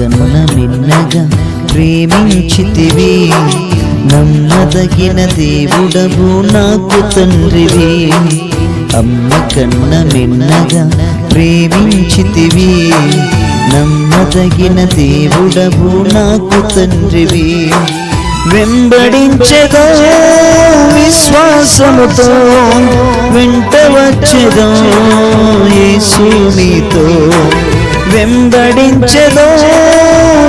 కన్న మిన్నగా ప్రేమించితివి, నమ్మదగిన దేవుడవు నాకు తండ్రివి. అమ్మ కన్న మిన్నగా ప్రేమించితివి, నమ్మదగిన దేవుడవు నాకు తండ్రివి. వెంబడించెదో విశ్వాసముతో, వెంట వచ్చెదో యేసు నీతో. వెంబడించెదో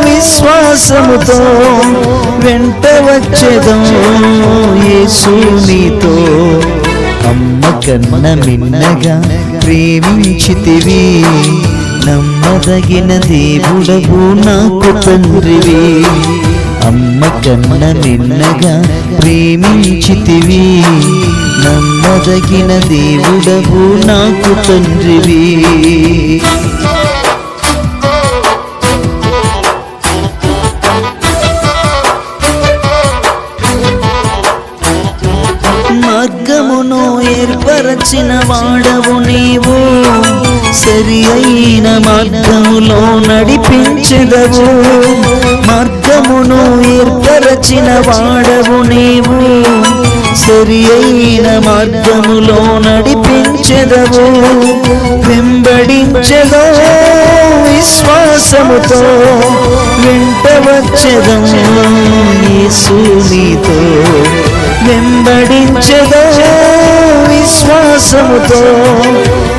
విశ్వాసముతో, వెంట వచ్చెదో యేసు నీతో. అమ్మ కన్న మిన్నగా ప్రేమించితివి, నమ్మదగిన దేవుడవు నాకు తండ్రివి. అమ్మ కన్న మిన్నగా ప్రేమించితివి, నమ్మదగిన దేవుడవు నాకు తండ్రివి. మార్గమును ఏర్పరచిన వాడవు నీవు, సరి అయిన మార్గములో నడిపించెదవు. మార్గమును ఏర్పరచిన వాడవు నీవు, సరి అయిన మార్గములో నడిపించెదవు. వెంబడించెదో విశ్వాసముతో, వెంట వచ్చెదో యేసు నీతో. వెంబడించెదో విశ్వాసముతో,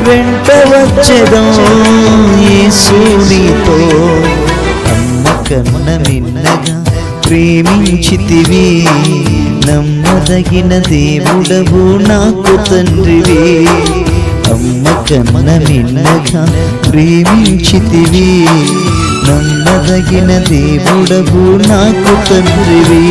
వెంట వచ్చెదో యేసు నీతో. అమ్మ కన్న మిన్నగా ప్రేమించితివి, నమ్మదగిన దేవుడవు నాకు తండ్రివి. అమ్మ కన్న మిన్నగా ప్రేమించితివి, నమ్మదగిన దేవుడవు నాకు తండ్రివి.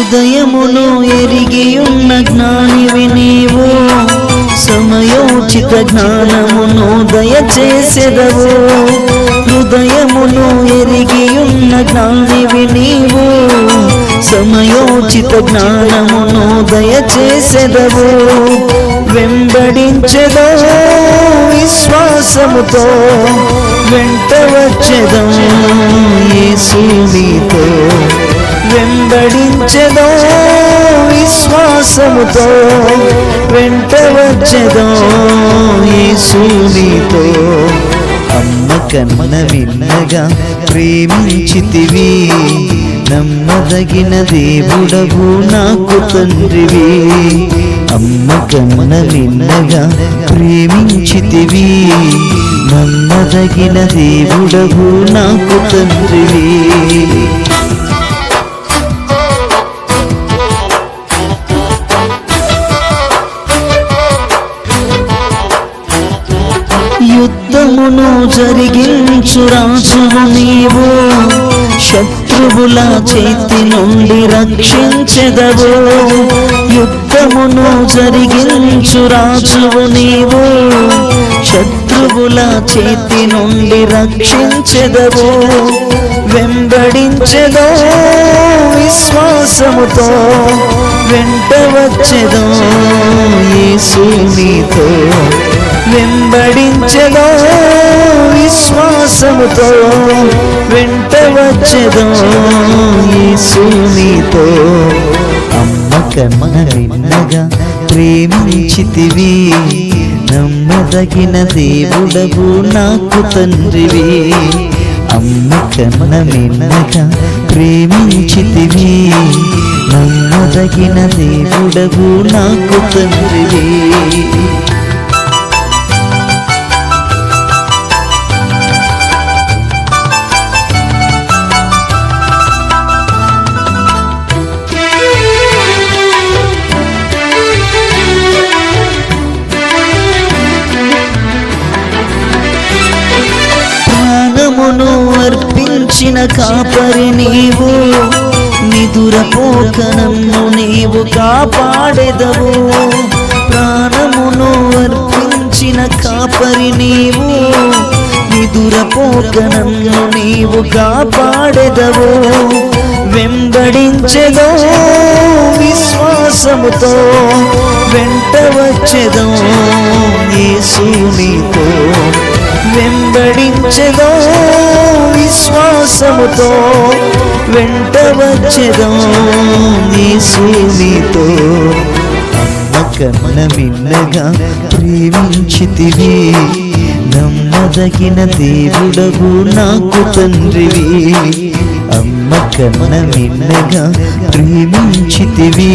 హృదయమును ఎరిగి ఉన్న జ్ఞానివి నీవు, సమయోచిత జ్ఞానమును దయచేసెదవు. హృదయమును ఎరిగి ఉన్న జ్ఞానివి నీవు, సమయోచిత జ్ఞానమును దయచేసెదవు. వెంబడించెదో విశ్వాసముతో, వెంట వచ్చెదో యేసు నీతో. వెంబడించెదో విశ్వాసముతో, వెంట వచ్చెదో యేసు నీతో. అమ్మ కన్న మిన్నగా ప్రేమించితివి, నమ్మదగిన దేవుడవు నాకు తండ్రివి. అమ్మ కన్న మిన్నగా ప్రేమించితివి, నమ్మదగిన దేవుడవు నాకు తండ్రివి. యుద్ధమును జరిగించు రాజువు నీవు, శత్రువుల చేతి నుండి రక్షించెదవు. యుద్ధమును జరిగించు రాజువు నీవు, శత్రువుల చేతి నుండి రక్షించెదవు. వెంబడించెదో విశ్వాసముతో, వెంట వచ్చెదో యేసు నీతో. వెంబడించెదో విశ్వాసముతో, వెంట వచ్చెదో యేసు నీతో. అమ్మ కన్న మిన్నగా ప్రేమించితివి, నమ్మదగిన దేవుడవు నాకు తండ్రివి. అమ్మ కన్న మిన్నగా ప్రేమించితివి, నమ్మదగిన దేవుడవు నాకు తండ్రివి. ప్రాణమును అర్పించిన కాపరి నీవు, నిదురపోక నన్ను నీవు కాపాడెదవు. ప్రాణమును అర్పించిన అర్పించిన కాపరి నీవు, నిదురపోక నన్ను నీవు కాపాడెదవు. వెంబడించెదో విశ్వాసముతో, వెంట వచ్చెదో యేసు నీతో. వెంబడించెదో విశ్వాసముతో, వెంట వచ్చెదో యేసు నీతో. అమ్మ కన్న మిన్నగా ప్రేమించితివి, నమ్మదగిన దేవుడవు నాకు తండ్రివి. అమ్మ కన్న మిన్నగా ప్రేమించితివి,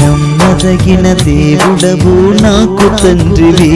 నమ్మదగిన దేవుడవు నాకు తండ్రివి.